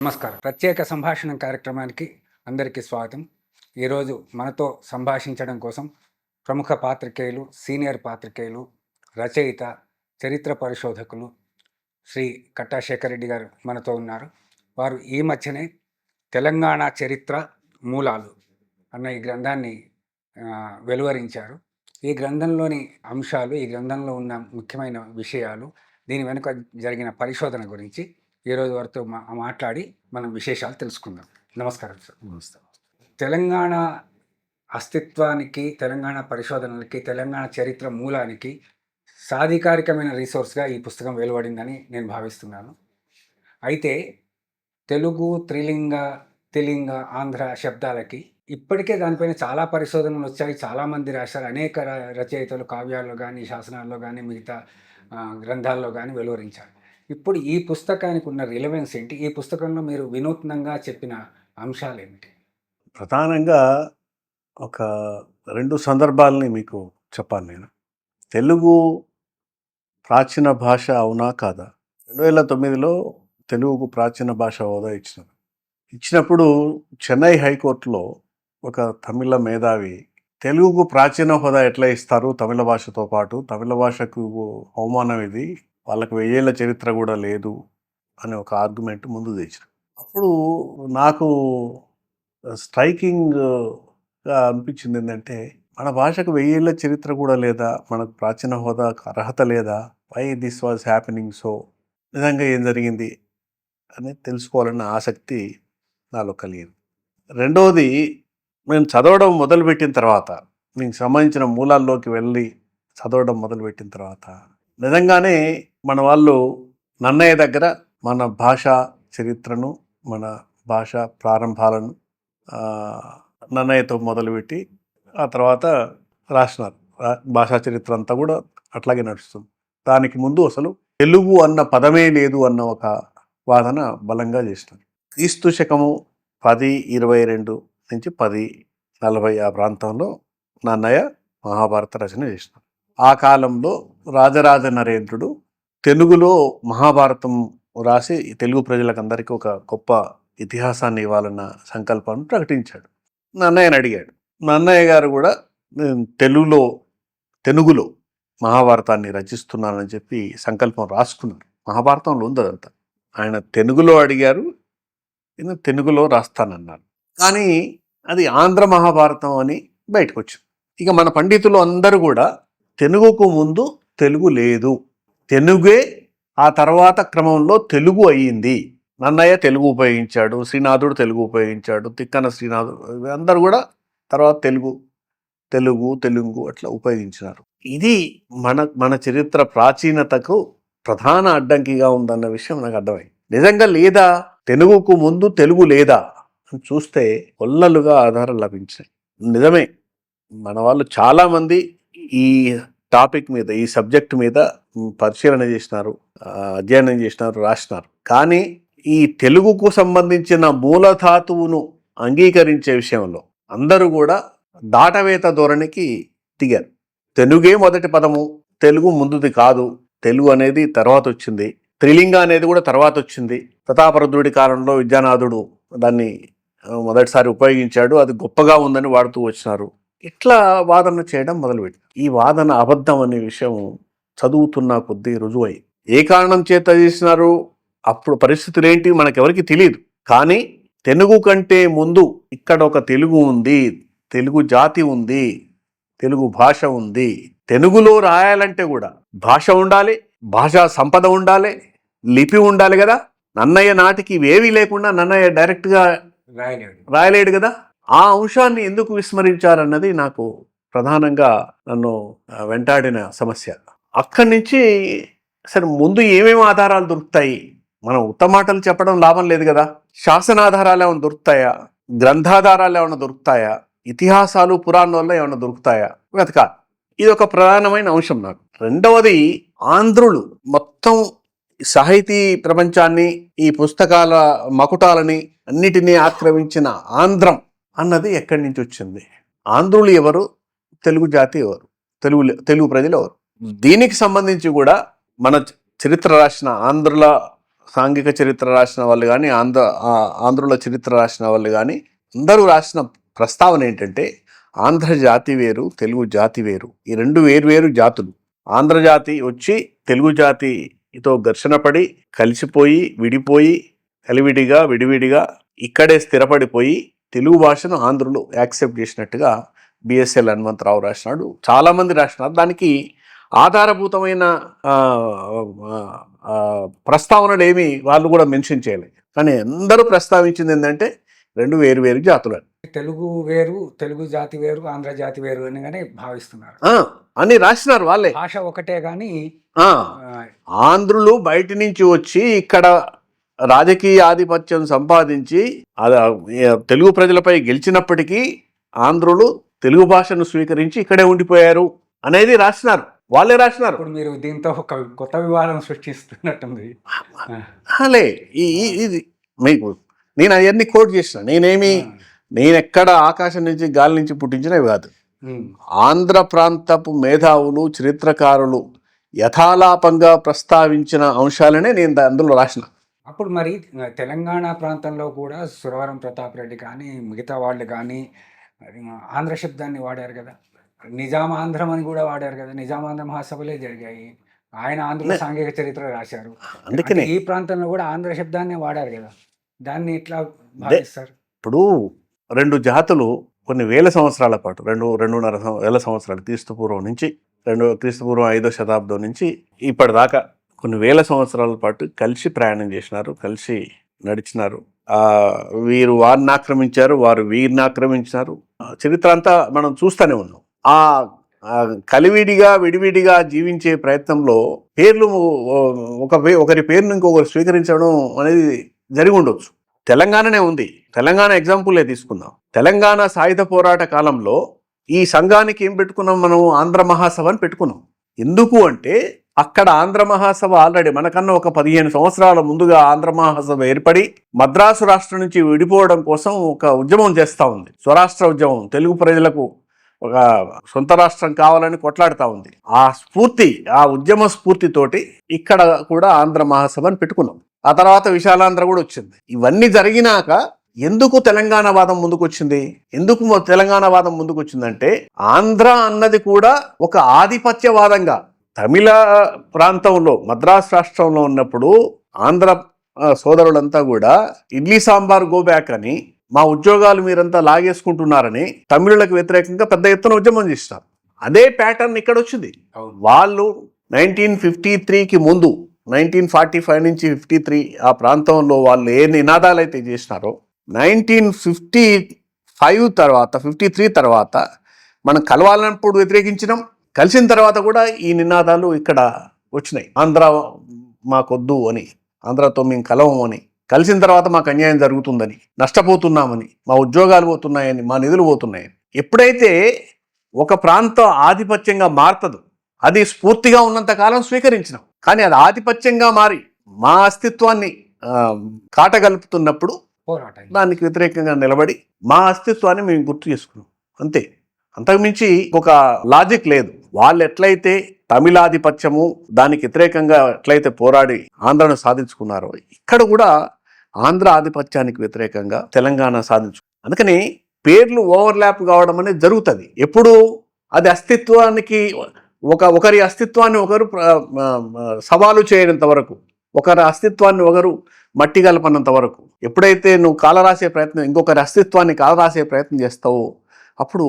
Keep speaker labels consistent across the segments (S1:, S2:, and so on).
S1: నమస్కారం. ప్రత్యేక సంభాషణ కార్యక్రమానికి అందరికీ స్వాగతం. ఈరోజు మనతో సంభాషించడం కోసం ప్రముఖ పాత్రికేయులు, సీనియర్ పాత్రికేయులు, రచయిత, చరిత్ర పరిశోధకులు శ్రీ కట్టా శేఖర్ రెడ్డి గారు మనతో ఉన్నారు. వారు ఈ మధ్యనే తెలంగాణ చరిత్ర మూలాలు అన్న ఈ గ్రంథాన్ని వెలువరించారు. ఈ గ్రంథంలోని అంశాలు, ఈ గ్రంథంలో ఉన్న ముఖ్యమైన విషయాలు, దీని వెనుక జరిగిన పరిశోధన గురించి ఈరోజు వారితో మాట్లాడి మనం విశేషాలు తెలుసుకుందాం. నమస్కారం సార్.
S2: నమస్కారం.
S1: తెలంగాణ అస్తిత్వానికి, తెలంగాణ పరిశోధనలకి, తెలంగాణ చరిత్ర మూలానికి సాధికారికమైన రీసోర్స్గా ఈ పుస్తకం వెలువడిందని నేను భావిస్తున్నాను. అయితే తెలుగు, త్రిలింగ, తిలింగ, ఆంధ్ర శబ్దాలకి ఇప్పటికే దానిపైన చాలా పరిశోధనలు వచ్చాయి. చాలామంది రాశారు. అనేక రచయితలు కావ్యాల్లో కానీ, శాసనాల్లో కానీ, మిగతా గ్రంథాల్లో కానీ వెలువరించారు. ఇప్పుడు ఈ పుస్తకానికి ఉన్న రిలవెన్స్ ఏంటి? ఈ పుస్తకంలో మీరు వినూత్నంగా చెప్పిన అంశాలు ఏమిటి?
S2: ప్రధానంగా ఒక 2 సందర్భాలని మీకు చెప్పాను నేను. తెలుగు ప్రాచీన భాష అవునా కాదా? 2009లో తెలుగుకు ప్రాచీన భాష హోదా ఇచ్చినప్పుడు చెన్నై హైకోర్టులో ఒక తమిళ మేధావి తెలుగుకు ప్రాచీన హోదా ఎట్లా ఇస్తారు తమిళ భాషతో పాటు? తమిళ భాషకు అవమానం ఇది, వాళ్ళకు 1000 ఏళ్ల చరిత్ర కూడా లేదు అనే ఒక ఆర్గ్యుమెంట్ ముందు తెచ్చారు. అప్పుడు నాకు స్ట్రైకింగ్గా అనిపించింది ఏంటంటే, మన భాషకు 1000 ఏళ్ల చరిత్ర కూడా లేదా, మనకు ప్రాచీన హోదా అర్హత లేదా, why this was happening, so నిజంగా ఏం జరిగింది అని తెలుసుకోవాలన్న ఆసక్తి నాలో కలిగింది. రెండవది, నేను చదవడం మొదలుపెట్టిన తర్వాత, దీనికి సంబంధించిన మూలాల్లోకి వెళ్ళి చదవడం మొదలుపెట్టిన తర్వాత నిజంగానే మన వాళ్ళు నన్నయ్య దగ్గర మన భాష చరిత్రను, మన భాష ప్రారంభాలను నన్నయ్యతో మొదలుపెట్టి ఆ తర్వాత రాసినారు. భాషా చరిత్ర అంతా కూడా అట్లాగే నడుస్తుంది. దానికి ముందు అసలు తెలుగు అన్న పదమే లేదు అన్న ఒక వాదన బలంగా చేసినారు. క్రీస్తు శకము 1022 నుంచి 1040 ఆ ప్రాంతంలో నన్నయ్య మహాభారత రచన చేసినారు. ఆ కాలంలో రాజరాజ నరేంద్రుడు తెలుగులో మహాభారతం రాసి తెలుగు ప్రజలకందరికీ ఒక గొప్ప ఇతిహాసాన్ని ఇవ్వాలన్న సంకల్పాన్ని ప్రకటించాడు. నన్నయ్యని అడిగాడు. నన్నయ్య గారు కూడా తెలుగులో మహాభారతాన్ని రచిస్తున్నానని చెప్పి సంకల్పం రాసుకున్నారు. మహాభారతంలో ఉంది అదంతా. ఆయన తెలుగులో అడిగారు, నేను తెలుగులో రాస్తానన్నారు. కానీ అది ఆంధ్ర మహాభారతం అని బయటకు వచ్చింది. ఇక మన పండితులు అందరూ కూడా తెలుగుకు ముందు తెలుగు లేదు, తెలుగే ఆ తర్వాత క్రమంలో తెలుగు అయ్యింది, నన్నయ్య తెలుగు ఉపయోగించాడు, శ్రీనాథుడు తెలుగు ఉపయోగించాడు, తిక్కన శ్రీనాథుడు అందరూ కూడా తర్వాత తెలుగు అట్లా ఉపయోగించినారు. ఇది మన చరిత్ర ప్రాచీనతకు ప్రధాన అడ్డంకిగా ఉందన్న విషయం నాకు అర్థమైంది. నిజంగా లేదా, తెలుగుకు ముందు తెలుగు లేదా అని చూస్తే కొల్లలుగా ఆధారాలు లభించాయి. నిజమే, మన వాళ్ళు చాలామంది ఈ టాపిక్ మీద, ఈ సబ్జెక్ట్ మీద పరిశీలన చేసినారు, అధ్యయనం చేసినారు, రాసినారు. కానీ ఈ తెలుగుకు సంబంధించిన మూలధాతువును అంగీకరించే విషయంలో అందరూ కూడా దాటవేత ధోరణికి దిగారు. తెలుగే మొదటి పదము, తెలుగు ముందుది కాదు, తెలుగు అనేది తర్వాత వచ్చింది, త్రిలింగ అనేది కూడా తర్వాత వచ్చింది, ప్రతాపరుద్రుడి కాలంలో విద్యానాథుడు దాన్ని మొదటిసారి ఉపయోగించాడు, అది గొప్పగా ఉందని వాడుతూ వచ్చినారు. ఇట్లా వాదన చేయడం మొదలుపెట్టారు. ఈ వాదన అబద్ధం అనే విషయం చదువుతున్న కొద్దీ రుజువై, ఏ కారణం చేత చేసినారు, అప్పుడు పరిస్థితులు ఏంటి మనకెవరికి తెలియదు. కానీ తెలుగు కంటే ముందు ఇక్కడ ఒక తెలుగు ఉంది, తెలుగు జాతి ఉంది, తెలుగు భాష ఉంది. తెలుగులో రాయాలంటే కూడా భాష ఉండాలి, భాషా సంపద ఉండాలి, లిపి ఉండాలి కదా. నన్నయ్య నాటికి ఇవేవీ లేకుండా నన్నయ్య డైరెక్ట్గా రాయలేడు కదా. ఆ అంశాన్ని ఎందుకు విస్మరించారన్నది నాకు ప్రధానంగా నన్ను వెంటాడిన సమస్య. అక్కడి నుంచి సరే, ముందు ఏమేమి ఆధారాలు దొరుకుతాయి, మనం ఉత్తమాటలు చెప్పడం లాభం లేదు కదా. శాసనాధారాలు ఏమైనా దొరుకుతాయా, గ్రంథాధారాలు ఏమైనా దొరుకుతాయా, ఇతిహాసాలు పురాణాల్లో ఏమైనా దొరుకుతాయా వెతకాలి. ఇది ఒక ప్రధానమైన అంశం నాకు. రెండవది, ఆంధ్రులు మొత్తం సాహితీ ప్రపంచాన్ని, ఈ పుస్తకాల మకుటాలని అన్నిటినీ ఆక్రమించిన ఆంధ్రం అన్నది ఎక్కడి నుంచి వచ్చింది, ఆంధ్రులు ఎవరు, తెలుగు జాతి ఎవరు, తెలుగు ప్రజలు ఎవరు, దీనికి సంబంధించి కూడా మన చరిత్ర రాసిన ఆంధ్రుల సాంఘిక చరిత్ర రాసిన వాళ్ళు కానీ ఆంధ్రుల చరిత్ర రాసిన వాళ్ళు కానీ అందరూ రాసిన ప్రస్తావన ఏంటంటే ఆంధ్ర జాతి వేరు, తెలుగు జాతి వేరు. ఈ రెండు వేరు జాతులు. ఆంధ్ర జాతి వచ్చి తెలుగు జాతితో ఘర్షణ పడి కలిసిపోయి విడిపోయి విడివిడిగా ఇక్కడే స్థిరపడిపోయి తెలుగు భాషను ఆంధ్రులు యాక్సెప్ట్ చేసినట్టుగా బిఎస్ఎల్ హనుమంతరావు రాసినాడు. చాలామంది రాసినారు. దానికి ఆధారభూతమైన ప్రస్తావనలు ఏమి వాళ్ళు కూడా మెన్షన్ చేయలేదు. కానీ అందరూ ప్రస్తావించింది ఏంటంటే రెండు వేరు జాతులు
S1: తెలుగు వేరు, తెలుగు జాతి వేరు, ఆంధ్ర జాతి వేరు అని భావిస్తున్నారు
S2: అని రాసినారు వాళ్ళే.
S1: భాష ఒకటే కానీ
S2: ఆంధ్రులు బయట నుంచి వచ్చి ఇక్కడ రాజకీయ ఆధిపత్యం సంపాదించి తెలుగు ప్రజలపై గెలిచినప్పటికీ ఆంధ్రులు తెలుగు భాషను స్వీకరించి ఇక్కడే ఉండిపోయారు అనేది రాసినారు, వాళ్ళే రాసినారు.
S1: ఇప్పుడు మీరు దీంతో ఒక కొత్త వివాదం సృష్టిస్తున్నట్టుంది.
S2: ఇది మీకు నేను అవన్నీ కోట్ చేసిన. నేనెక్కడ ఆకాశం నుంచి గాలి నుంచి పుట్టించినవి కాదు. ఆంధ్ర ప్రాంతపు మేధావులు చరిత్రకారులు యథాలాపంగా ప్రస్తావించిన అంశాలనే నేను అందులో రాసిన.
S1: అప్పుడు మరి తెలంగాణ ప్రాంతంలో కూడా సురవరం ప్రతాప్ రెడ్డి కానీ మిగతా వాళ్ళు కానీ ఆంధ్ర శబ్దాన్ని వాడారు కదా, నిజామాంధ్రం అని కూడా వాడారు కదా, నిజామాంధ్ర మహాసభలే జరిగాయి. ఆయన ఆంధ్ర సాంఘిక చరిత్ర రాశారు. అందుకని ఈ ప్రాంతంలో కూడా ఆంధ్ర శబ్దాన్ని వాడారు కదా, దాన్ని ఎట్లా భావిస్తారు?
S2: ఇప్పుడు రెండు జాతులు కొన్ని వేల సంవత్సరాల పాటు 2.5 సంవత్సరాలు క్రీస్తుపూర్వం నుంచి క్రీస్తుపూర్వం 5వ శతాబ్దం నుంచి ఇప్పటిదాకా కొన్ని వేల సంవత్సరాల పాటు కలిసి ప్రయాణం చేసినారు, కలిసి నడిచినారు. వీరు వారిని ఆక్రమించారు, వారు వీరిని ఆక్రమించినారు. చరిత్ర అంతా మనం చూస్తూనే ఉన్నాం. ఆ విడివిడిగా జీవించే ప్రయత్నంలో పేర్లు ఒకరి పేరును ఇంకొకరు స్వీకరించడం అనేది జరిగి ఉండొచ్చు. తెలంగాణనే ఉంది. తెలంగాణ ఎగ్జాంపులే తీసుకుందాం. తెలంగాణ సాయుధ పోరాట కాలంలో ఈ సంఘానికి ఏం పెట్టుకున్నాం మనం? ఆంధ్ర మహాసభ అని పెట్టుకున్నాం. ఎందుకు అంటే అక్కడ ఆంధ్ర మహాసభ ఆల్రెడీ మనకన్నా ఒక 15 సంవత్సరాల ముందుగా ఆంధ్ర మహాసభ ఏర్పడి మద్రాసు రాష్ట్రం నుంచి విడిపోవడం కోసం ఒక ఉద్యమం చేస్తూ ఉంది. స్వరాష్ట్ర ఉద్యమం, తెలుగు ప్రజలకు ఒక సొంత రాష్ట్రం కావాలని కొట్లాడుతూ ఉంది. ఆ ఉద్యమ స్ఫూర్తితోటి ఇక్కడ కూడా ఆంధ్ర మహాసభని పెట్టుకున్నాం. ఆ తర్వాత విశాలాంధ్ర కూడా వచ్చింది. ఇవన్నీ జరిగినాక ఎందుకు తెలంగాణ వాదం ముందుకు వచ్చింది? తెలంగాణ వాదం ముందుకు వచ్చిందంటే ఆంధ్ర అన్నది కూడా ఒక ఆధిపత్యవాదంగా తమిళ ప్రాంతంలో మద్రాసు రాష్ట్రంలో ఉన్నప్పుడు ఆంధ్ర సోదరులంతా కూడా ఇడ్లీ సాంబార్ గోబ్యాక్ అని, మా ఉద్యోగాలు మీరంతా లాగేసుకుంటున్నారని తమిళులకు వ్యతిరేకంగా పెద్ద ఎత్తున ఉద్యమం చేస్తారు. అదే ప్యాటర్న్ ఇక్కడ వచ్చింది. వాళ్ళు 1953కి ముందు 1945 నుంచి 53 ఆ ప్రాంతంలో వాళ్ళు ఏ నినాదాలు అయితే చేసినారో 1955 తర్వాత 53 తర్వాత మనం కలవాలన్నప్పుడు వ్యతిరేకించినాం. కలిసిన తర్వాత కూడా ఈ నినాదాలు ఇక్కడ వచ్చినాయి. ఆంధ్ర మాకొద్దు అని, ఆంధ్రతో మేము కలవము అని, కలిసిన తర్వాత మాకు అన్యాయం జరుగుతుందని, నష్టపోతున్నామని, మా ఉద్యోగాలు పోతున్నాయని, మా నిధులు పోతున్నాయని. ఎప్పుడైతే ఒక ప్రాంతం ఆధిపత్యంగా మారుతుందో అది స్ఫూర్తిగా ఉన్నంతకాలం స్వీకరించినాం. కానీ అది ఆధిపత్యంగా మారి మా అస్తిత్వాన్ని కాటగలుపుతున్నప్పుడు దానికి వ్యతిరేకంగా నిలబడి మా అస్తిత్వాన్ని మేము గుర్తు చేసుకున్నాం. అంతే, అంతకుమించి ఒక లాజిక్ లేదు. వాళ్ళు ఎట్లయితే తమిళాధిపత్యము దానికి వ్యతిరేకంగా ఎట్లయితే పోరాడి ఆంధ్రను సాధించుకున్నారో ఇక్కడ కూడా ఆంధ్ర ఆధిపత్యానికి వ్యతిరేకంగా తెలంగాణ అందుకని పేర్లు ఓవర్లాప్ కావడం అనేది జరుగుతుంది. ఎప్పుడు అది అస్తిత్వానికి ఒకరి అస్తిత్వాన్ని ఒకరు సవాలు చేయనంత వరకు, ఒకరి అస్తిత్వాన్ని ఒకరు మట్టి కలపనంత వరకు, ఎప్పుడైతే నువ్వు కాలరాసే ప్రయత్నం ఇంకొకరి అస్తిత్వాన్ని కాలరాసే ప్రయత్నం చేస్తావో అప్పుడు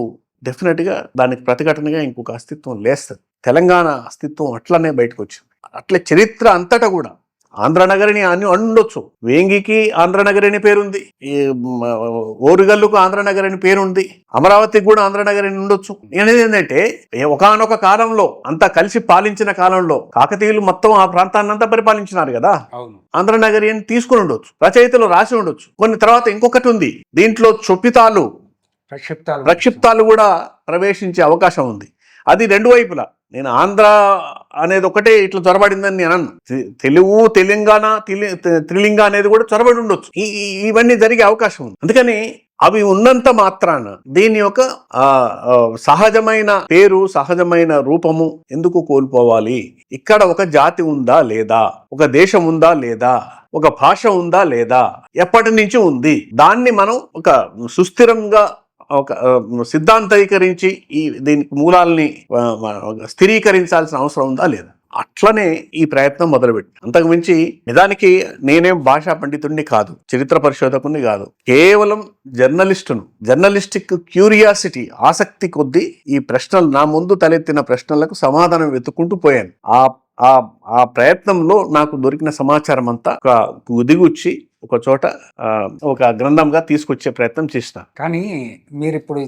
S2: డెఫినెట్గా దానికి ప్రతిఘటనగా ఇంకొక అస్తిత్వం లేస్తుంది. తెలంగాణ అస్తిత్వం అట్లనే బయటకు వచ్చింది. అట్లే చరిత్ర అంతటా కూడా ఆంధ్రనగరిని అని ఉండొచ్చు. వేంగికి ఆంధ్రనగరిని పేరుంది, ఓరుగల్లుకు ఆంధ్రనగరిని పేరుంది, అమరావతికి కూడా ఆంధ్రనగరిని ఉండొచ్చు. అనేది ఏంటంటే ఒకనొక కాలంలో అంతా కలిసి పాలించిన కాలంలో కాకతీయులు మొత్తం ఆ ప్రాంతాన్ని అంతా పరిపాలించినారు కదా, ఆంధ్రనగరి అని తీసుకుని ఉండొచ్చు, రచయితలు రాసి ఉండొచ్చు. కొన్ని తర్వాత ఇంకొకటి ఉంది, దీంట్లో చొప్పితాలు ప్రక్షిప్తాలు కూడా ప్రవేశించే అవకాశం ఉంది. అది రెండు వైపులా. నేను ఆంధ్ర అనేది ఒకటే ఇట్లా చొరబడిందని నేను అన్నాను. తెలుగు తెలంగాణ త్రిలింగ అనేది కూడా చొరబడి ఉండొచ్చు. ఇవన్నీ జరిగే అవకాశం ఉంది. అందుకని అవి ఉన్నంత మాత్రాన దీని యొక్క ఆ, ఆ, సహజమైన పేరు, సహజమైన రూపము ఎందుకు కోల్పోవాలి? ఇక్కడ ఒక జాతి ఉందా లేదా, ఒక దేశం ఉందా లేదా, ఒక భాష ఉందా లేదా, ఎప్పటి నుంచి ఉంది? దాన్ని మనం ఒక సుస్థిరంగా ఒక సిద్ధాంతీకరించి దీనికి మూలాల్ని స్థిరీకరించాల్సిన అవసరం ఉందా లేదా? అట్లనే ఈ ప్రయత్నం మొదలుపెట్టి, అంతకు మించి నిజానికి నేనేం భాషా పండితుడిని కాదు, చరిత్ర పరిశోధకుని కాదు, కేవలం జర్నలిస్టిక్ క్యూరియాసిటీ, ఆసక్తి కొద్దీ ఈ ప్రశ్నలు, నా ముందు తలెత్తిన ప్రశ్నలకు సమాధానం వెతుక్కుంటూ పోయాను. ఆ ప్రయత్నంలో నాకు దొరికిన సమాచారం అంతా ఒక గుదిగుచ్చి ఒక చోట ఒక గ్రంథంగా తీసుకొచ్చే ప్రయత్నం చేసిన.
S1: కానీ మీరు ఇప్పుడు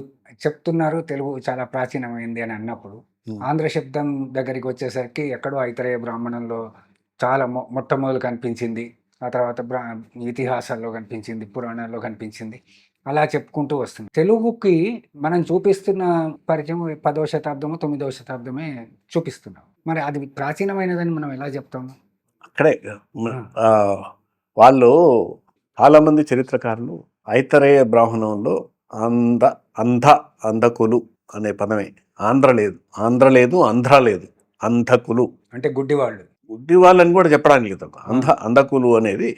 S1: చెప్తున్నారు తెలుగు చాలా ప్రాచీనమైంది అని అన్నప్పుడు, ఆంధ్ర శబ్దం దగ్గరికి వచ్చేసరికి ఎక్కడో ఐతరేయ బ్రాహ్మణంలో చాలా మొట్టమొదలు కనిపించింది, ఆ తర్వాత ఇతిహాసాల్లో కనిపించింది, పురాణాల్లో కనిపించింది, అలా చెప్పుకుంటూ వస్తుంది. తెలుగుకి మనం చూపిస్తున్న పరిచయం 10వ శతాబ్దము 9వ శతాబ్దమే చూపిస్తున్నాం. మరి అది ప్రాచీనమైనదని మనం ఎలా చెప్తాము?
S2: అక్కడే వాళ్ళు చాలామంది చరిత్రకారులు ఐతరేయ బ్రాహ్మణంలో అంధకులు అనే పదమే, ఆంధ్ర లేదు, అంధకులు
S1: అంటే గుడ్డివాళ్ళు
S2: అని కూడా చెప్పడానికి లేదు. అంధకులు అనేది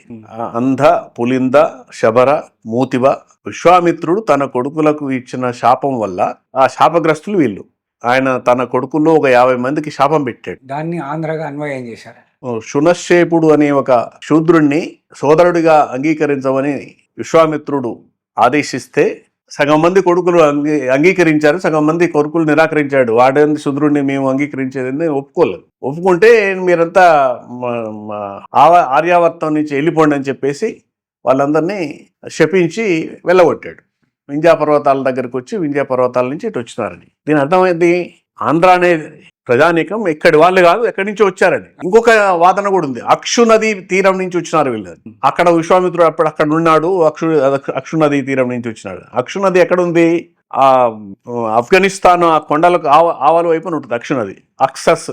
S2: అంధ, పులింద, శబర, మూతివ. విశ్వామిత్రుడు తన కొడుకులకు ఇచ్చిన శాపం వల్ల ఆ శాపగ్రస్తులు వీళ్ళు. ఆయన తన కొడుకుల్లో ఒక 50 మందికి శాపం పెట్టాడు.
S1: దాన్ని ఆంధ్రగా అన్వయం చేశారు.
S2: శునశ్శేపుడు అనే ఒక శూద్రుణ్ణి సోదరుడిగా అంగీకరించమని విశ్వామిత్రుడు ఆదేశిస్తే సగం మంది కొడుకులు అంగీకరించారు, సగం మంది కొడుకులు నిరాకరించాడు. వాడేంది శూద్రుడిని మేము అంగీకరించేది ఒప్పుకోలేదు. ఒప్పుకుంటే మీరంతా ఆర్యావర్తం నుంచి వెళ్ళిపోండి అని చెప్పేసి వాళ్ళందరినీ శపించి వెళ్ళగొట్టాడు. వింధ్యా పర్వతాల దగ్గరకు వచ్చి వింధ్యా పర్వతాల నుంచి ఇటు వచ్చినారని. దీని అర్థమైంది, ఆంధ్ర అనే ప్రజానీకం ఇక్కడి వాళ్ళు కాదు, ఎక్కడి నుంచో వచ్చారని. ఇంకొక వాదన కూడా ఉంది, అక్షు నది తీరం నుంచి వచ్చినారు వీళ్ళు. అక్కడ విశ్వామిత్రుడు అక్కడ ఉన్నాడు, అక్షు నది తీరం నుంచి వచ్చినాడు. అక్షు నది ఎక్కడ ఉంది? ఆఫ్ఘనిస్తాన్ ఆ కొండలకు ఆవాల వైపున ఉంటుంది అక్షు నది. అక్సస్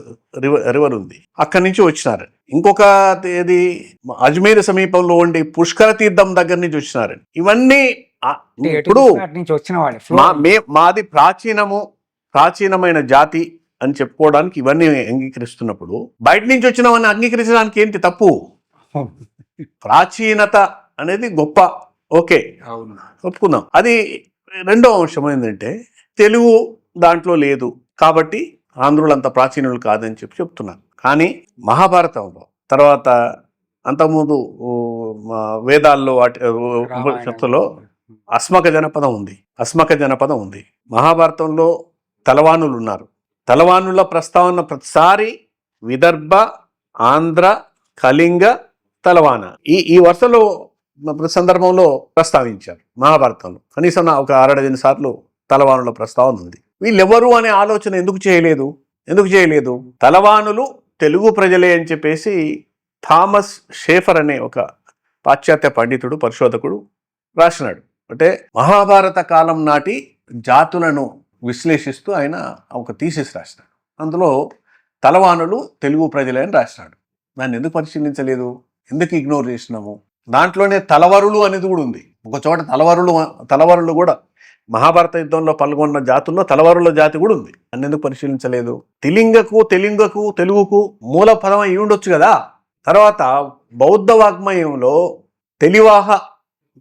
S2: రివర్ ఉంది, అక్కడి నుంచి వచ్చినారు. ఇంకొక ఏది అజ్మీర్ సమీపంలో ఉండి పుష్కర తీర్థం దగ్గర నుంచి వచ్చినారు. ఇవన్నీ ఇప్పుడు మాది ప్రాచీనమైన జాతి అని చెప్పుకోవడానికి ఇవన్నీ అంగీకరిస్తున్నప్పుడు బయట నుంచి వచ్చినవన్నీ అంగీకరించడానికి ఏంటి తప్పు? ప్రాచీనత అనేది గొప్ప, ఓకే ఒప్పుకుందాం. అది రెండో అంశం ఏంటంటే తెలుగు దాంట్లో లేదు కాబట్టి ఆంధ్రులు అంత ప్రాచీనులు కాదని చెప్తున్నారు. కానీ మహాభారతంలో తర్వాత అంతకుముందు వేదాల్లో ఉపనిషత్తులో అస్మక జనపదం ఉంది. మహాభారతంలో తలవానులు ఉన్నారు. తలవానుల ప్రస్తావన ప్రతిసారి విదర్భ, ఆంధ్ర, కళింగ, తలవాన ఈ వరుసలో సందర్భంలో ప్రస్తావించారు మహాభారతంలో. కనీసం ఒక 6 సార్లు తలవానుల ప్రస్తావన ఉంది. వీళ్ళెవరు అనే ఆలోచన ఎందుకు చేయలేదు? తలవానులు తెలుగు ప్రజలే అని చెప్పేసి థామస్ షేఫర్ అనే ఒక పాశ్చాత్య పండితుడు, పరిశోధకుడు రాసినాడు. అంటే మహాభారత కాలం నాటి జాతులను విశ్లేషిస్తూ ఆయన ఒక థీసిస్ రాసినాడు. అందులో తలవానులు తెలుగు ప్రజలే అని రాసినాడు. దాన్ని ఎందుకు పరిశీలించలేదు? ఎందుకు ఇగ్నోర్ చేసినాము? దాంట్లోనే తలవరులు అనేది కూడా ఉంది. ఒక చోట తలవరులు కూడా మహాభారత యుద్ధంలో పాల్గొన్న జాతుల్లో తలవరుల జాతి కూడా ఉంది. దాన్ని ఎందుకు పరిశీలించలేదు? తెలుగుకు మూల పదం అయి ఉండొచ్చు కదా. తర్వాత బౌద్ధ వాగ్మయంలో తెలివాహ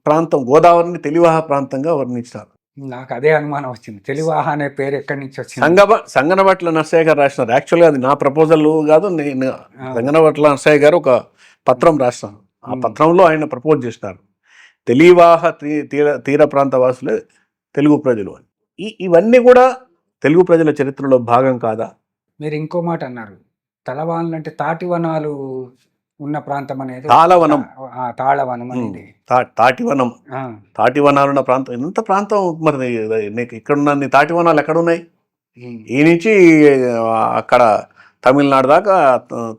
S2: ప్రాంతం, గోదావరిని తెలివాహ ప్రాంతంగా వర్ణించారు.
S1: నాకు అదే అనుమానం వచ్చింది, తెలివాహ అనే పేరు ఎక్కడి నుంచి వచ్చింది?
S2: సంగనబట్ల నరసయ్య గారు రాసినారు. యాక్చువల్గా అది నా ప్రపోజల్ కాదు, నేను సంగనబట్ల నరసయ్య గారు ఒక పత్రం రాసినారు. ఆ పత్రంలో ఆయన ప్రపోజ్ చేసినారు, తెలివాహ తీర ప్రాంత వాసులే తెలుగు ప్రజలు అని. ఇవన్నీ కూడా తెలుగు ప్రజల చరిత్రలో భాగం కాదా?
S1: మీరు ఇంకో మాట అన్నారు, తలవాన్లు అంటే తాటివనాలు ఉన్న ప్రాంతం అనేది తాళవనం అనేది.
S2: తాటివనాలున్న ప్రాంతం, ఎంత ప్రాంతం మరి నీకు ఇక్కడున్న తాటివనాలు ఎక్కడున్నాయి? ఈ నుంచి అక్కడ తమిళనాడు దాకా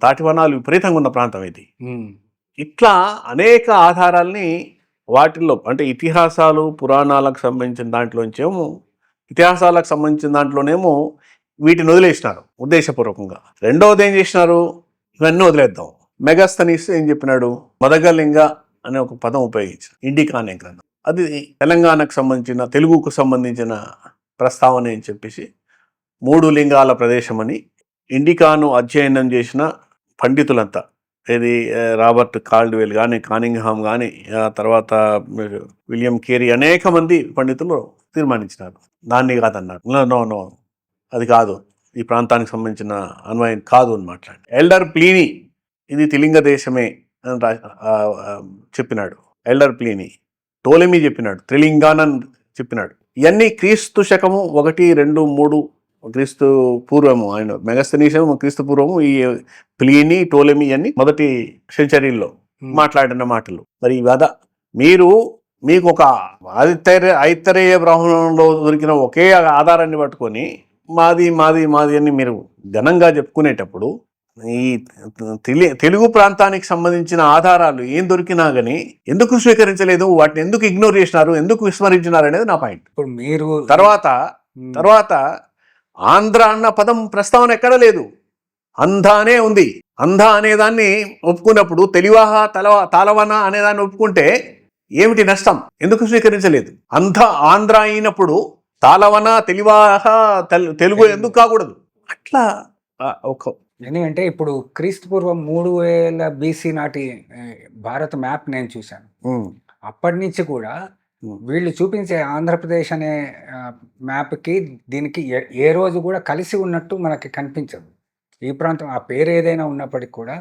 S2: తాటివనాలు విపరీతంగా ఉన్న ప్రాంతం ఇది. ఇట్లా అనేక ఆధారాల్ని వాటిల్లో, అంటే ఇతిహాసాలు పురాణాలకు సంబంధించిన దాంట్లోనేమో వీటిని వదిలేసినారు ఉద్దేశపూర్వకంగా. రెండవది ఏం చేసినారు, ఇవన్నీ వదిలేద్దాం. మెగాస్తనీస్ ఏం చెప్పినాడు, మదగలింగ అనే ఒక పదం ఉపయోగించారు ఇండికా అనే గ్రంథం. అది తెలంగాణకు సంబంధించిన తెలుగుకు సంబంధించిన ప్రస్తావన అని చెప్పేసి 3 లింగాల ప్రదేశం అని ఇండికాను అధ్యయనం చేసిన పండితులంతా ఇది రాబర్ట్ కాల్డ్వెల్ కానీ కానింగ్హామ్ కానీ తర్వాత విలియం కేరీ అనేక మంది పండితులు తీర్మానించినారు. దాన్ని కాదన్నారు. నో నో అది కాదు, ఈ ప్రాంతానికి సంబంధించిన అన్వయం కాదు అని మాట్లాడి ఎల్డర్ ప్లీనీ ఇది త్రిలింగ దేశమే అని చెప్పినాడు. ఎల్డర్ ప్లీనీ టోలెమీ చెప్పినాడు, త్రిలింగానని చెప్పినాడు. ఇవన్నీ క్రీస్తు శకము 1, 2, 3 క్రీస్తు పూర్వము. ఆయన మెగస్తనీషము క్రీస్తు పూర్వము. ఈ ప్లీనీ టోలెమీ అన్ని మొదటి సెంచరీల్లో మాట్లాడిన మాటలు. మరి ఇవాద మీకు ఒక ఐత్తరేయ బ్రాహ్మణంలో దొరికిన ఒకే ఆధారాన్ని పట్టుకొని మాది మాది మాది అని మీరు ఘనంగా చెప్పుకునేటప్పుడు ఈ తెలుగు ప్రాంతానికి సంబంధించిన ఆధారాలు ఏం దొరికినా కానీ ఎందుకు స్వీకరించలేదు, వాటిని ఎందుకు ఇగ్నోర్ చేసినారు, ఎందుకు విస్మరించినారు అనేది నా పాయింట్.
S1: ఇప్పుడు మీరు
S2: తర్వాత ఆంధ్ర అన్న పదం ప్రస్తావన ఎక్కడ లేదు, అంధానే ఉంది. అంధ అనేదాన్ని ఒప్పుకున్నప్పుడు తెలివాహ తాలవన అనేదాన్ని ఒప్పుకుంటే ఏమిటి నష్టం, ఎందుకు స్వీకరించలేదు? ఆంధ్ర అయినప్పుడు తాలవన తెలివాహ తెలుగు ఎందుకు కాకూడదు? అట్లా
S1: ఎందుకంటే ఇప్పుడు క్రీస్తు పూర్వం 3000 BC నాటి భారత మ్యాప్ నేను చూశాను. అప్పటి నుంచి కూడా వీళ్ళు చూపించే ఆంధ్రప్రదేశ్ అనే మ్యాప్కి దీనికి ఏ రోజు కూడా కలిసి ఉన్నట్టు మనకి కనిపించదు. ఈ ప్రాంతం ఆ పేరు ఏదైనా ఉన్నప్పటికీ కూడా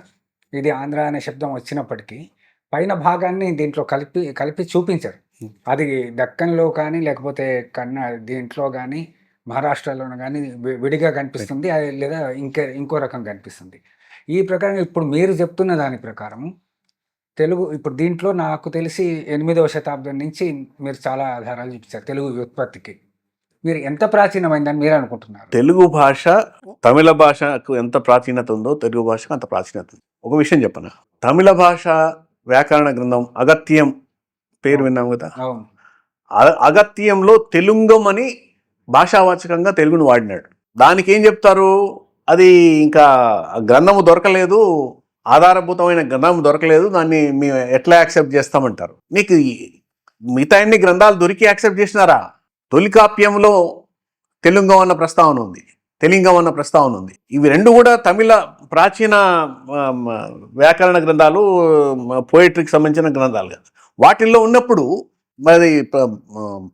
S1: ఇది ఆంధ్ర అనే శబ్దం వచ్చినప్పటికీ పైన భాగాన్ని దీంట్లో కలిపి చూపించరు. అది దక్కన్లో కానీ లేకపోతే దీంట్లో కానీ మహారాష్ట్రలోనూ కానీ విడిగా కనిపిస్తుంది, లేదా ఇంకో రకం కనిపిస్తుంది. ఈ ప్రకారం ఇప్పుడు మీరు చెప్తున్న దాని ప్రకారం తెలుగు ఇప్పుడు దీంట్లో నాకు తెలిసి 8వ శతాబ్దం నుంచి మీరు చాలా ఆధారాలు చూపించారు తెలుగు వ్యుత్పత్తికి. మీరు ఎంత ప్రాచీనమైందని మీరు అనుకుంటున్నారు?
S2: తెలుగు భాష తమిళ భాషకు ఎంత ప్రాచీనత ఉందో తెలుగు భాషకు అంత ప్రాచీనత ఉంది. ఒక విషయం చెప్పనా, తమిళ భాష వ్యాకరణ గ్రంథం అగత్యం పేరు విన్నాం కదా. అగత్యంలో తెలుంగం అని భాషావాచకంగా తెలుగును వాడినాడు. దానికి ఏం చెప్తారు, అది ఇంకా గ్రంథము దొరకలేదు, ఆధారభూతమైన గ్రంథం దొరకలేదు, దాన్ని మేము ఎట్లా యాక్సెప్ట్ చేస్తామంటారు. మీకు మిగతా అన్ని గ్రంథాలు దొరికి యాక్సెప్ట్ చేసినారా? తొలికాప్యంలో తెలుంగం అన్న ప్రస్తావన ఉంది, తెలింగం అన్న ప్రస్తావన ఉంది. ఇవి రెండు కూడా తమిళ ప్రాచీన వ్యాకరణ గ్రంథాలు, పోయిటరీకి సంబంధించిన గ్రంథాలు కదా. వాటిల్లో ఉన్నప్పుడు మరి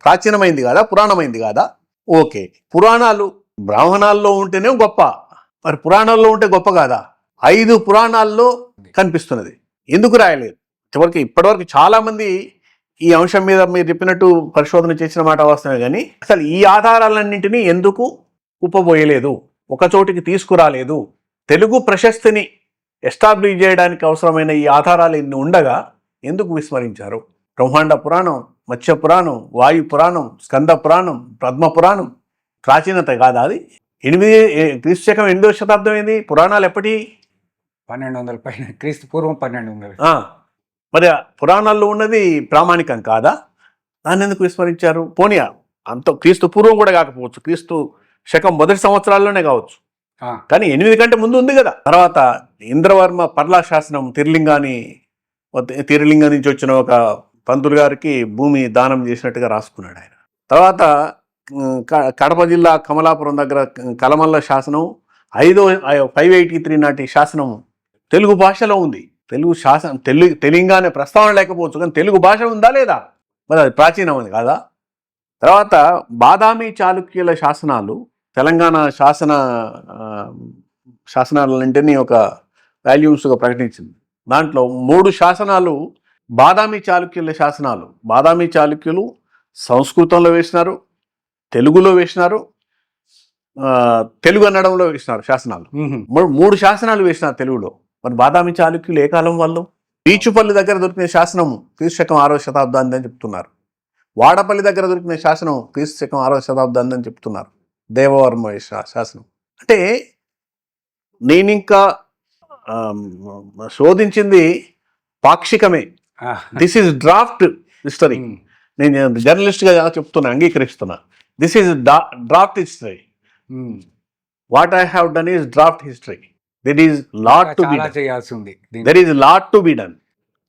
S2: ప్రాచీనమైంది కాదా, పురాణమైంది కాదా? ఓకే, పురాణాలు బ్రాహ్మణాల్లో ఉంటేనే గొప్ప, మరి పురాణాల్లో ఉంటే గొప్ప కాదా? 5 పురాణాల్లో కనిపిస్తున్నది, ఎందుకు రాయలేదు? ఇప్పటివరకు చాలా మంది ఈ అంశం మీద మీరు చెప్పినట్టు పరిశోధన చేసిన మాట వాస్తవమే, కానీ అసలు ఈ ఆధారాలన్నింటినీ ఎందుకు కుప్పబోయలేదు, ఒకచోటికి తీసుకురాలేదు? తెలుగు ప్రశస్తిని ఎస్టాబ్లిష్ చేయడానికి అవసరమైన ఈ ఆధారాలు ఇన్ని ఉండగా ఎందుకు విస్మరించారు? బ్రహ్మాండ పురాణం, మత్స్య పురాణం, వాయు పురాణం, స్కంద పురాణం, పద్మ పురాణం ప్రాచీనత కాదా? అది క్రీస్తు శకం 8వ శతాబ్దం ఏంది? పురాణాలు ఎప్పటి?
S1: 1200 పైన, క్రీస్తు పూర్వం 1200.
S2: మరి పురాణాల్లో ఉన్నది ప్రామాణికం కాదా? దాన్ని ఎందుకు విస్మరించారు? పోనీయా అంత క్రీస్తు పూర్వం కూడా కాకపోవచ్చు, క్రీస్తు శకం మొదటి సంవత్సరాల్లోనే కావచ్చు, కానీ 8 కంటే ముందు ఉంది కదా. తర్వాత ఇంద్రవర్మ పర్లా శాసనం తిరులింగం నుంచి వచ్చిన ఒక పంతులు గారికి భూమి దానం చేసినట్టుగా రాసుకున్నాడు ఆయన. తర్వాత కడప జిల్లా కమలాపురం దగ్గర కలమల్ల శాసనం 583 నాటి శాసనం తెలుగు భాషలో ఉంది. తెలుగు శాసనం తెలింగానే ప్రస్తావన లేకపోవచ్చు, కానీ తెలుగు భాష ఉందా లేదా? మరి అది ప్రాచీనం ఉంది కాదా? తర్వాత బాదామి చాళుక్యుల శాసనాలు తెలంగాణ శాసనాలన్నింటినీ ఒక వాల్యూమ్స్గా ప్రకటించింది. దాంట్లో 3 శాసనాలు బాదామి చాళుక్యుల శాసనాలు. బాదామి చాళుక్యులు సంస్కృతంలో వేసినారు, తెలుగులో వేసినారు, తెలుగు అనడంలో వేసినారు శాసనాలు. 3 శాసనాలు వేసినారు తెలుగులో. మరి బాదామి చాళుక్యులు ఏ కాలం వాళ్ళు? బీచుపల్లి దగ్గర దొరికిన శాసనం క్రీస్తు శకం 6వ శతాబ్దాన్ని అని చెప్తున్నారు. వాడపల్లి దగ్గర దొరికిన శాసనం క్రీస్తు శకం 6వ శతాబ్దాన్ని అని చెప్తున్నారు. దేవవర్మ శాసనం. అంటే నేను ఇంకా శోధించింది పాక్షికమే. This is draft history. నేను జర్నలిస్ట్గా చెప్తున్నా, అంగీకరిస్తున్నా. This is draft history. What I have done is draft history. There is lot to be done.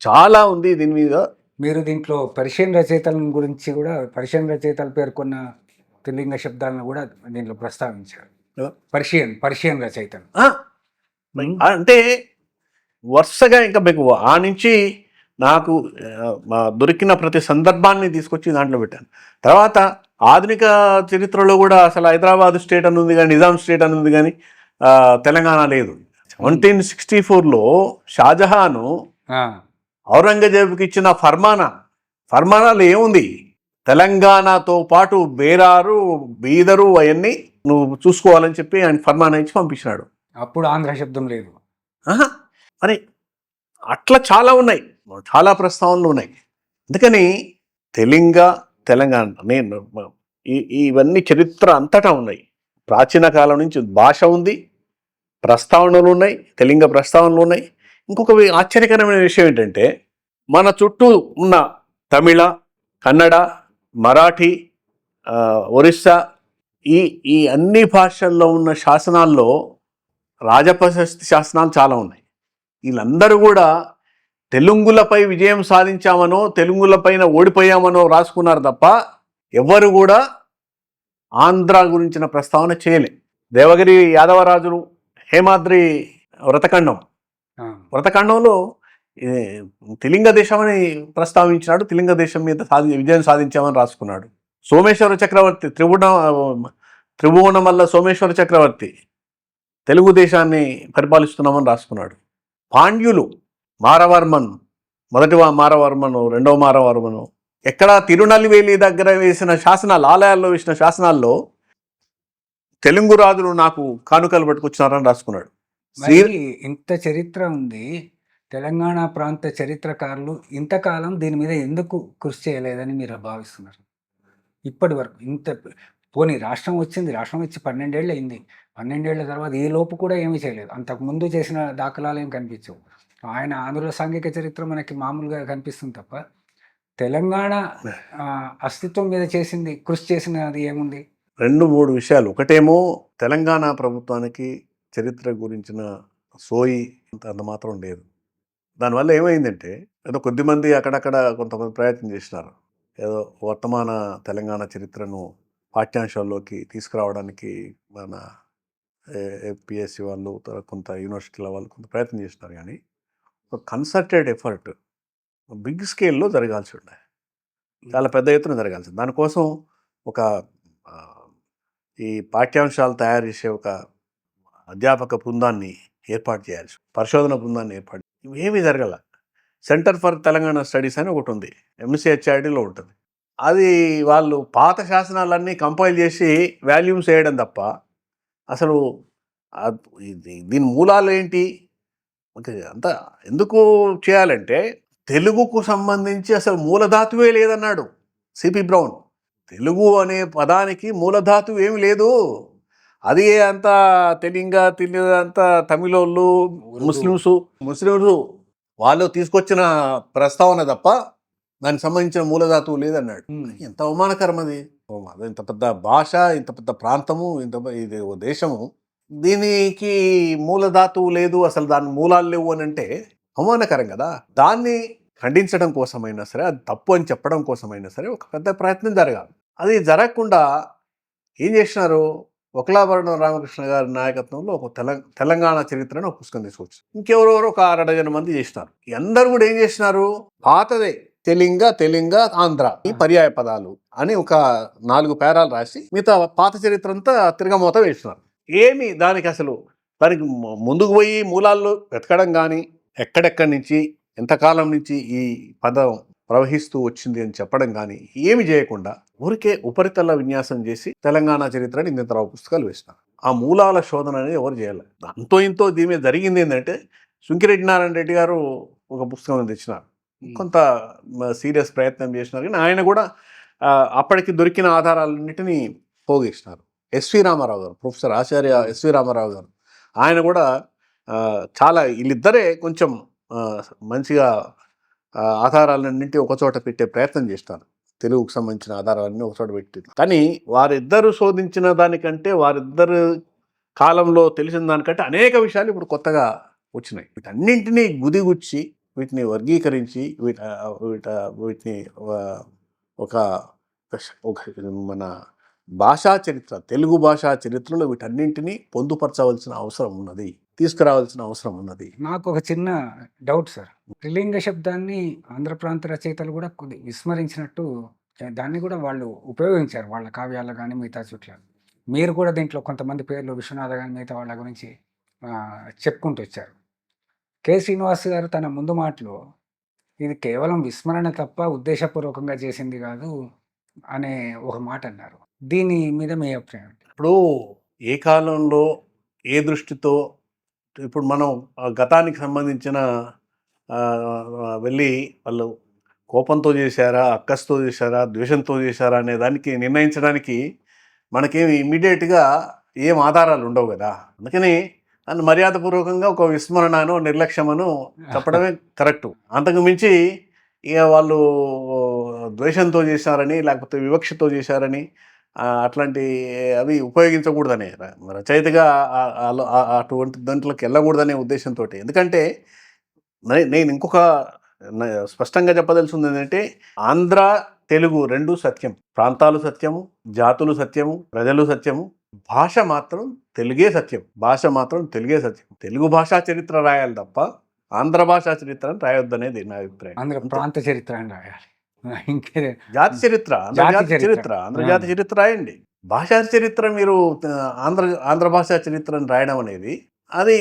S2: చాలా ఉంది దీని మీద.
S1: మీరు దీంట్లో పర్షియన్ రచయితల గురించి కూడా పర్షియన్ రచయితలు పేర్కొన్న త్రిలింగ శబ్దాలను కూడా దీంట్లో ప్రస్తావించారు. పర్షియన్ రచయితలు.
S2: ఆ, అంటే వరుసగా ఇంకా మీకు ఆ నుంచి నాకు దొరికిన ప్రతి సందర్భాన్ని తీసుకొచ్చి దాంట్లో పెట్టాను. తర్వాత ఆధునిక చరిత్రలో కూడా అసలు హైదరాబాద్ స్టేట్ అని ఉంది కానీ, నిజాం స్టేట్ అని ఉంది కానీ తెలంగాణ లేదు. 1764లో షాజహాను ఔరంగజేబుకి ఇచ్చిన ఫర్మానాలు ఏముంది, తెలంగాణతో పాటు బేరారు, బీదరు అవన్నీ నువ్వు చూసుకోవాలని చెప్పి ఆయన ఫర్మానా ఇచ్చి పంపించినాడు.
S1: అప్పుడు ఆంధ్ర శబ్దం లేదు.
S2: మరి అట్లా చాలా ఉన్నాయి, చాలా ప్రస్తావనలు ఉన్నాయి. అందుకని తెలంగాణ నేను ఇవన్నీ చరిత్ర అంతటా ఉన్నాయి. ప్రాచీన కాలం నుంచి భాష ఉంది, ప్రస్తావనలు ఉన్నాయి, తెలంగ ప్రస్తావనలు ఉన్నాయి. ఇంకొక ఆశ్చర్యకరమైన విషయం ఏంటంటే మన చుట్టూ ఉన్న తమిళ, కన్నడ, మరాఠీ, ఒరిస్సా ఈ అన్ని భాషల్లో ఉన్న శాసనాల్లో రాజప్రశస్తి శాసనాలు చాలా ఉన్నాయి. వీళ్ళందరూ కూడా తెలుగులపై విజయం సాధించామనో, తెలుగులపైన ఓడిపోయామనో రాసుకున్నారు తప్ప ఎవరు కూడా ఆంధ్ర గురించిన ప్రస్తావన చేయలే. దేవగిరి యాదవరాజులు హేమాద్రి వ్రతఖండంలో త్రిలింగ దేశం అని ప్రస్తావించినాడు. త్రిలింగ దేశం మీద విజయం సాధించామని రాసుకున్నాడు. సోమేశ్వర చక్రవర్తి త్రిభువనం వల్ల సోమేశ్వర చక్రవర్తి తెలుగుదేశాన్ని పరిపాలిస్తున్నామని రాసుకున్నాడు. పాండ్యులు మొదటి మారవర్మను, రెండవ మారవర్మను ఎక్కడ తిరునల్లివేలి దగ్గర వేసిన శాసనాలు, ఆలయాల్లో వేసిన శాసనాల్లో తెలుగు రాజులు నాకు కానుకలు పట్టుకొచ్చినారని రాసుకున్నాడు.
S1: ఇంత చరిత్ర ఉంది. తెలంగాణ ప్రాంత చరిత్రకారులు ఇంతకాలం దీని మీద ఎందుకు కృషి చేయలేదని మీరు భావిస్తున్నారు? ఇప్పటి వరకు పోనీ రాష్ట్రం వచ్చి 12 ఏళ్ళు అయింది. 12 ఏళ్ల తర్వాత ఈ లోపు కూడా ఏమీ చేయలేదు. అంతకుముందు చేసిన దాఖలాలు ఏం కనిపించవు. ఆయన ఆంధ్రుల సాంఘిక చరిత్ర మనకి మామూలుగా కనిపిస్తుంది తప్ప తెలంగాణ అస్తిత్వం మీద కృషి చేసినది ఏముంది?
S2: 2-3 విషయాలు. ఒకటేమో తెలంగాణ ప్రభుత్వానికి చరిత్ర గురించిన సోయి అంత మాత్రం లేదు. దానివల్ల ఏమైందంటే ఏదో కొద్దిమంది అక్కడక్కడ కొంతమంది ప్రయత్నం చేసినారు, ఏదో వర్తమాన తెలంగాణ చరిత్రను పాఠ్యాంశాల్లోకి తీసుకురావడానికి మన ఏపీఎస్సి వాళ్ళు, కొంత యూనివర్సిటీల వాళ్ళు కొంత ప్రయత్నం చేసినారు. కానీ ఒక కన్సర్టెడ్ ఎఫర్ట్ బిగ్ స్కేల్లో జరగాల్సి ఉండే, చాలా పెద్ద ఎత్తున జరగాల్సింది. దానికోసం ఒక ఈ పాఠ్యాంశాలు తయారు చేసే ఒక అధ్యాపక బృందాన్ని ఏర్పాటు చేయాల్సి, పరిశోధన బృందాన్ని ఏర్పాటు, ఇవేమీ జరగల. సెంటర్ ఫర్ తెలంగాణ స్టడీస్ అని ఒకటి ఉంది, MCHRDలో ఉంటుంది. అది వాళ్ళు పాత శాసనాలన్నీ కంపైల్ చేసి వాల్యూమ్స్ వేయడం తప్ప అసలు దీని మూలాలు ఏంటి అంతా ఎందుకు చేయాలంటే తెలుగుకు సంబంధించి అసలు మూలధాతువే లేదన్నాడు సిపి బ్రౌన్. తెలుగు అనే పదానికి మూలధాతువు ఏమి లేదు. అది అంతా అంతా తమిళోళ్ళు, ముస్లిమ్స్ వాళ్ళు తీసుకొచ్చిన ప్రస్తావన తప్ప దానికి సంబంధించిన మూలధాతువు లేదన్నాడు. ఎంత అవమానకరం అది. ఇంత పెద్ద భాష, ఇంత పెద్ద ప్రాంతము, ఇది దేశము, దీనికి మూలధాతువు లేదు, అసలు దాని మూలాలు లేవు అని అంటే అవమానకరం కదా. దాన్ని ఖండించడం కోసమైనా సరే, అది తప్పు అని చెప్పడం కోసమైనా సరే ఒక పెద్ద ప్రయత్నం జరగాలి. అది జరగకుండా ఏం చేసినారు, ఒకలాభరణం రామకృష్ణ గారి నాయకత్వంలో ఒక తెలంగాణ చరిత్రను ఒక పుస్తకం తీసుకొచ్చి ఇంకెవరెవరో ఒక 6 మంది చేసినారు. అందరూ కూడా ఏం చేసినారు, పాతదే తెలంగ, ఆంధ్ర ఈ పర్యాయ పదాలు అని ఒక 4 పేరాలు రాసి మిగతా పాత చరిత్ర అంతా తిరగమోత వేసినారు. ఏమి దానికి ముందుకు పోయి మూలాల్లో వెతకడం కానీ, ఎక్కడెక్కడి నుంచి ఎంతకాలం నుంచి ఈ పదం ప్రవహిస్తూ వచ్చింది అని చెప్పడం కానీ ఏమి చేయకుండా ఊరికే ఉపరితల విన్యాసం చేసి తెలంగాణ చరిత్రని ఇంత పుస్తకాలు వేసినారు. ఆ మూలాల శోధన అనేది ఎవరు చేయాలి. అంతో ఇంతో దీని మీద జరిగింది ఏంటంటే సుంకిరెడ్డి నారాయణ రెడ్డి గారు ఒక పుస్తకం తెచ్చినారు, కొంత సీరియస్ ప్రయత్నం చేసినారు. కానీ ఆయన కూడా అప్పటికి దొరికిన ఆధారాలన్నింటినీ పోగేసినారు. ఎస్వి రామారావు గారు, ప్రొఫెసర్ ఆచార్య ఎస్వి రామారావు గారు, ఆయన కూడా చాలా, వీళ్ళిద్దరే కొంచెం మంచిగా ఆధారాలన్నింటి ఒకచోట పెట్టే ప్రయత్నం చేస్తారు. తెలుగుకు సంబంధించిన ఆధారాలన్నీ ఒకచోట పెట్టి, కానీ వారిద్దరు శోధించిన దానికంటే, వారిద్దరు కాలంలో తెలిసిన దానికంటే అనేక విషయాలు ఇప్పుడు కొత్తగా వచ్చినాయి. వీటన్నింటినీ గుదిగుచ్చి వీటిని వర్గీకరించి వీటిని ఒక ఒక మన భాషా చరిత్ర, తెలుగు భాషా చరిత్రలో వీటన్నింటినీ పొందుపరచవలసిన అవసరం ఉన్నది, తీసుకురావాల్సిన అవసరం ఉన్నది.
S1: నాకు ఒక చిన్న డౌట్ సార్. త్రిలింగ శబ్దాన్ని ఆంధ్ర ప్రాంత రచయితలు కూడా కొద్ది విస్మరించినట్టు దాన్ని కూడా వాళ్ళు ఉపయోగించారు వాళ్ళ కావ్యాల్లో కానీ మిగతా చోట్ల. మీరు కూడా దీంట్లో కొంతమంది పేర్లు విశ్వనాథ కానీ మిగతా వాళ్ళ గురించి చెప్పుకుంటూ వచ్చారు. కె శ్రీనివాస్ గారు తన ముందు మాటలో ఇది కేవలం విస్మరణ తప్ప ఉద్దేశపూర్వకంగా చేసింది కాదు అనే ఒక మాట అన్నారు. దీని మీద మీ అభిప్రాయం ఏంటి?
S2: ఇప్పుడు ఏ కాలంలో ఏ దృష్టితో ఇప్పుడు మనం గతానికి సంబంధించిన వెళ్ళి వాళ్ళు కోపంతో చేశారా, అక్కస్తో చేశారా, ద్వేషంతో చేశారా అనే దానికి నిర్ణయించడానికి మనకేమి ఇమ్మీడియట్గా ఏం ఆధారాలు ఉండవు కదా. అందుకని దాన్ని మర్యాదపూర్వకంగా ఒక విస్మరణను, నిర్లక్ష్యమను చెప్పడమే కరెక్టు. అంతకు మించి ఇక వాళ్ళు ద్వేషంతో చేశారని లేకపోతే వివక్షతో చేశారని అట్లాంటి అవి ఉపయోగించకూడదనే రచయితగా అటువంటి దాంట్లోకి వెళ్ళకూడదనే ఉద్దేశంతో. ఎందుకంటే నేను ఇంకొక స్పష్టంగా చెప్పదలుచుంది ఏంటంటే ఆంధ్ర తెలుగు రెండు సత్యం, ప్రాంతాలు సత్యము, జాతులు సత్యము, ప్రజలు సత్యము, భాష మాత్రం తెలుగే సత్యం, భాష మాత్రం తెలుగే సత్యం. తెలుగు భాషా చరిత్ర రాయాలి తప్ప ఆంధ్ర భాషా చరిత్ర రాయొద్దనేది నా అభిప్రాయం.
S1: ఆంధ్ర ప్రాంత చరిత్ర అని రాయాలి.
S2: జాతి చరిత్ర, ఆంధ్రజాతి చరిత్ర రాయండి. భాషా చరిత్ర మీరు ఆంధ్ర భాషా చరిత్రను రాయడం అనేది అది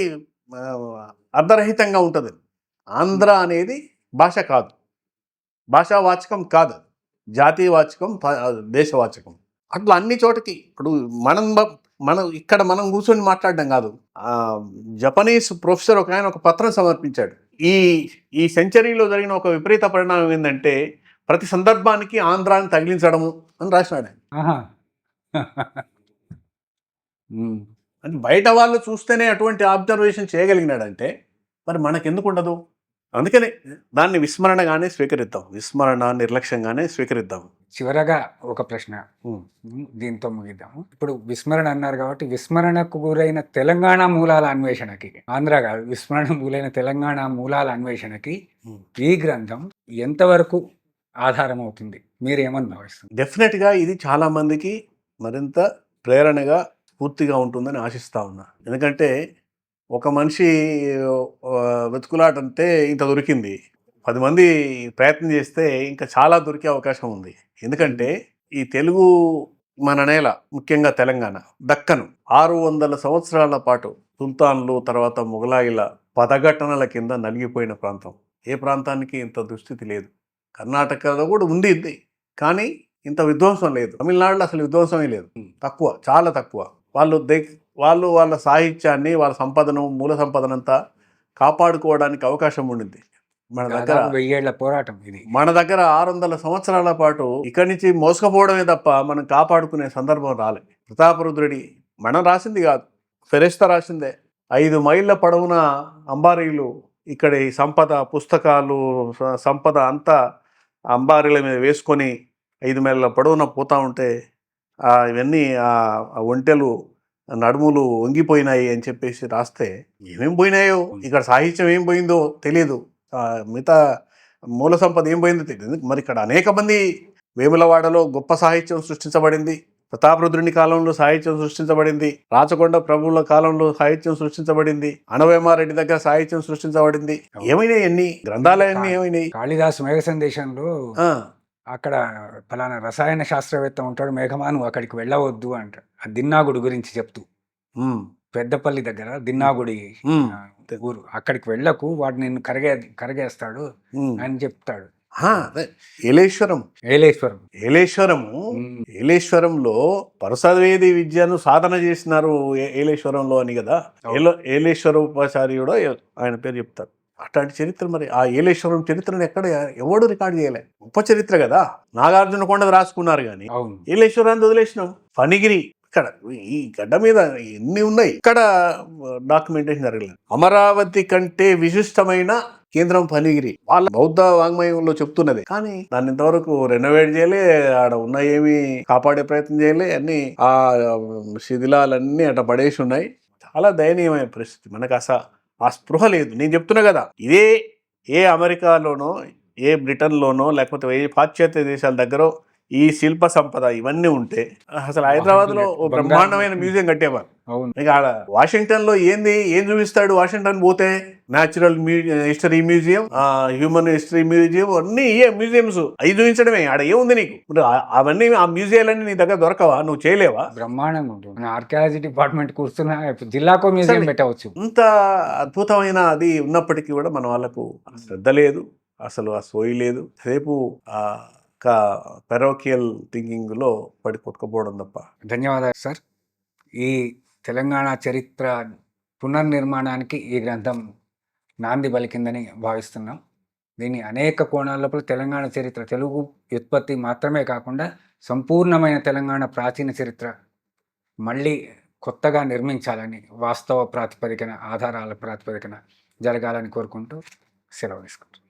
S2: అర్ధరహితంగా ఉంటుంది. ఆంధ్ర అనేది భాష కాదు, భాషావాచకం కాదు, జాతీయవాచకం, దేశవాచకం. అట్లా అన్ని చోటకి ఇప్పుడు మనం ఇక్కడ మనం కూర్చొని మాట్లాడడం కాదు. జపనీస్ ప్రొఫెసర్ ఒక ఆయన ఒక పత్రం సమర్పించాడు. ఈ సెంచరీలో జరిగిన ఒక విపరీత పరిణామం ఏంటంటే ప్రతి సందర్భానికి ఆంధ్రాన్ని తగిలించడము అని రాసినాడు ఆయన. అంటే బయట వాళ్ళు చూస్తేనే అటువంటి అబ్జర్వేషన్ చేయగలిగినాడంటే మరి మనకెందుకు ఉండదు? అందుకనే దాన్ని విస్మరణగానే స్వీకరిద్దాం, విస్మరణ నిర్లక్ష్యంగానే స్వీకరిద్దాం.
S1: చివరగా ఒక ప్రశ్న దీంతో ముగిద్దాము. ఇప్పుడు విస్మరణ అన్నారు కాబట్టి విస్మరణకు గురైన తెలంగాణ మూలాల అన్వేషణకి, ఆంధ్ర కాదు విస్మరణ మూలైన తెలంగాణ మూలాల అన్వేషణకి ఈ గ్రంథం ఎంతవరకు ఆధారం అవుతుంది, మీరు ఏమని భావిస్తుంది?
S2: డెఫినెట్గా ఇది చాలా మందికి మరింత ప్రేరణగా పూర్తిగా ఉంటుందని ఆశిస్తా ఉన్నా. ఎందుకంటే ఒక మనిషి వెతుకులాటంటే ఇంత దొరికింది, 10 మంది ప్రయత్నం చేస్తే ఇంకా చాలా దొరికే అవకాశం ఉంది. ఎందుకంటే ఈ తెలుగు మన నేల, ముఖ్యంగా తెలంగాణ, దక్కను 600 సంవత్సరాల పాటు సుల్తాన్లు తర్వాత మొఘలాయిల పదఘటనల కింద నలిగిపోయిన ప్రాంతం. ఏ ప్రాంతానికి ఇంత దుస్థితి లేదు. కర్ణాటకలో కూడా ఉంది, కానీ ఇంత విధ్వంసం లేదు. తమిళనాడులో అసలు విధ్వంసమే లేదు, తక్కువ, చాలా తక్కువ. వాళ్ళు వాళ్ళ సాహిత్యాన్ని, వాళ్ళ సంపదను, మూల సంపదనంతా కాపాడుకోవడానికి అవకాశం ఉండింది. మన దగ్గర
S1: 1000 ఏళ్ల పోరాటం ఇది.
S2: మన దగ్గర 600 సంవత్సరాల పాటు ఇక్కడి నుంచి మోసుకపోవడమే తప్ప మనం కాపాడుకునే సందర్భం రాలే. ప్రతాపరుద్రుడి మనం రాసింది కాదు, ఫెరెస్తా రాసిందే. 5 మైళ్ళ పొడవున అంబారీలు ఇక్కడి సంపద, పుస్తకాలు, సంపద అంతా అంబారీల మీద వేసుకొని 5 మైళ్ళ పొడవున పోతా ఉంటే ఇవన్నీ ఒంటెలు నడుములు వంగిపోయినాయి అని చెప్పేసి రాస్తే ఏమేం పోయినాయో, ఇక్కడ సాహిత్యం ఏం పోయిందో తెలియదు, మిగతా మూల సంపద ఏం పోయిందో తెలియదు. మరి ఇక్కడ అనేక మంది, వేములవాడలో గొప్ప సాహిత్యం సృష్టించబడింది, ప్రతాపరుద్రుని కాలంలో సాహిత్యం సృష్టించబడింది, రాచకొండ ప్రభువుల కాలంలో సాహిత్యం సృష్టించబడింది, అణవేమారెడ్డి దగ్గర సాహిత్యం సృష్టించబడింది. ఏమైనాయి అన్ని గ్రంథాలయాన్ని ఏమైనాయి?
S1: కాళిదాసు మేఘ సందేశంలో అక్కడ ఫలానా రసాయన శాస్త్రవేత్త ఉంటాడు మేఘమాను, అక్కడికి వెళ్ళవద్దు అంటాడు. ఆ దిన్నాగుడి గురించి చెప్తూ, పెద్దపల్లి దగ్గర దిన్నాగుడి ఊరు, అక్కడికి వెళ్ళకు, వాడు నిన్ను కరిగేస్తాడు అని చెప్తాడు.
S2: ఏలేశ్వరంలో పరసవేది విద్యను సాధన చేసినారు ఏలేశ్వరంలో అని కదా. ఏలేశ్వర ఉపాచార్యుడో ఆయన పేరు చెప్తారు. అట్లాంటి చరిత్ర, మరి ఆ ఏలేశ్వరం చరిత్రను ఎక్కడ ఎవడు రికార్డు చేయలే. గొప్ప చరిత్ర కదా. నాగార్జున కొండది రాసుకున్నారు కానీ ఏలేశ్వరాన్ని వదిలేసినాం. ఫణిగిరి, ఇక్కడ ఈ గడ్డ మీద ఎన్ని ఉన్నాయి, ఇక్కడ డాక్యుమెంటేషన్ జరగలేదు. అమరావతి కంటే విశిష్టమైన కేంద్రం ఫణిగిరి, వాళ్ళ బౌద్ధ వాంగ్మయంలో చెప్తున్నది. కానీ దాన్ని ఇంతవరకు రెనోవేట్ చేయలే, ఆడ ఉన్న ఏమి కాపాడే ప్రయత్నం చేయలే. అన్ని ఆ శిథిలాలన్నీ అట్లా పడేసి ఉన్నాయి. చాలా దయనీయమైన పరిస్థితి. మనకు ఆ స్పృహ లేదు. నేను చెప్తున్నా కదా, ఇదే ఏ అమెరికాలోనో, ఏ బ్రిటన్‌లోనో, లేకపోతే ఏ పాశ్చాత్య దేశాల దగ్గరో ఈ శిల్ప సంపద ఇవన్నీ ఉంటే అసలు హైదరాబాద్‌లో ఓ
S1: బంగారం.
S2: బ్రహ్మాండమైన మ్యూజియం కట్టేవారు.
S1: అవును.
S2: ఇక ఆడ వాషింగ్టన్‌లో ఏం చూపిస్తాడు వాషింగ్టన్ పోతే? Natural history museum, human history museum, అన్నీ ఇయే మ్యూజియంస్. అవి చూపించడమే. ఆడ ఏముంది నీకు? ఇప్పుడు అవన్నీ ఆ మ్యూజియాలన్నీ నీ దగ్గర దొరకవా? నువ్వు చేయలేవా?
S1: బ్రహ్మాండంగా ఉంటుంది. మన ఆర్కియాలజీ డిపార్ట్మెంట్ కూర్చున్నా ఇప్పుడు జిల్లాకో మ్యూజియం పెట్టవచ్చు.
S2: ఇంత అద్భుతమైన అది ఉన్నప్పటికీ కూడా మన వాళ్ళకు శ్రద్ధ లేదు, అసలు ఆ సోయి లేదు. రేపు ఒక పెరోకియల్ థింకింగ్లో పడి కొట్టుకుపోవడం తప్ప.
S1: ధన్యవాదాలు సార్. ఈ తెలంగాణ చరిత్ర పునర్నిర్మాణానికి ఈ గ్రంథం నాంది పలికిందని భావిస్తున్నాం. దీన్ని అనేక కోణాల లోపల తెలంగాణ చరిత్ర, తెలుగు వ్యుత్పత్తి మాత్రమే కాకుండా సంపూర్ణమైన తెలంగాణ ప్రాచీన చరిత్ర మళ్ళీ కొత్తగా నిర్మించాలని, వాస్తవ ప్రాతిపదికన, ఆధారాల ప్రాతిపదికన జరగాలని కోరుకుంటూ సెలవు తీసుకుంటాం.